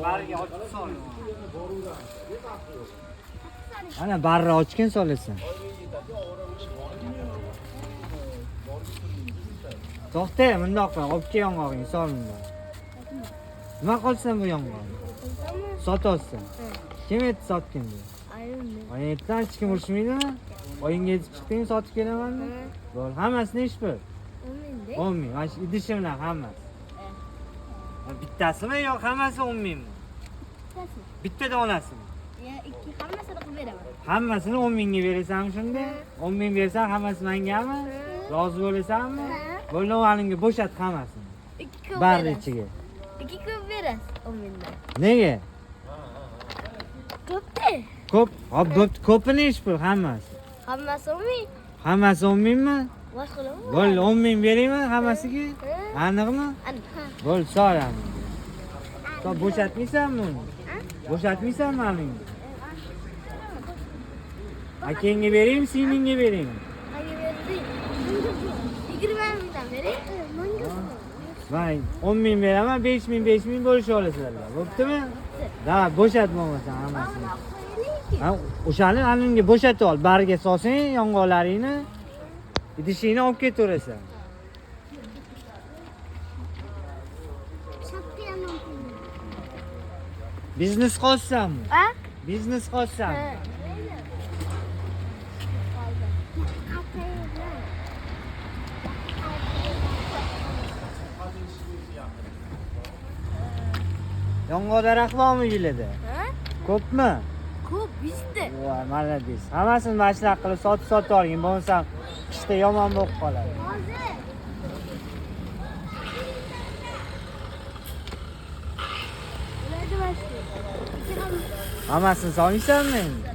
bariga ochib sol. Ana barra ochgan solasan. To'xta, bundoq qil, olib kel yong'og'ingni sol bunda. Nima qilsan bu yong'oqni? Sotolsan. Kim aytdi sotgan deb? Aytdan hech kim urishmaydimi? Oyingga yetib chiqding, sotib kelaman deb. Bo'l, hammasini ish bil. 10 ming. Mana shu idishi bilan hammasi. Bittasimi yo'q hammasi 10 mingmi? Bittasi. Bitta donasimi? Ya, ikki hammasini qilib beraman. Hammasini 10 mingga berasanmi shunda? 10 ming bersan hammasi mengami? Rozi bo'lasanmi? Bo'ldi, olinga bo'shat hammasini. 2 ko'p Bar berasiz. ichiga. 2 ko'p berasiz 10 mingdan. Nega? Ko'p-da. Ko'p. Hop, bo'pti, ko'pini ish bil hammasi. Hammasi 10 ming. Hammasi 10 mingmi? Boshqalarmi? Bo'ldi, 10 ming beraymi hammasiga? Aniqmi? Aniq. Bo'ldi, so'ram. Sen bo'shatmaysanmi uni? Bo'shatmaysanmi alingni? Akangga beraymi, singlingga beraymi? Menga berding. 20 mingdan bering. Men 10 ming beraman, 5 ming bo'lishib olasizlar. Bo'ptimi? Da, bo'shatma bo'lmasan hammasini. Ha, o'shani alingga bo'shatib ol, bariga solsang yong'oqlaringni, idishingni olib ketaverasan. Biznes qilsanmi? Ha? Biznes qilsanmi? Yong'oq daraxt bormi yilida? Ha? Ko'pmi? Ko'p, bizda. Voy, malades. Hammasini mashlaq qilib sotib olgin, bo'lmasam qishda yomon bo'lib qoladi. Hozir. Ularni boshqa. Hammasini solmaysanmi endi?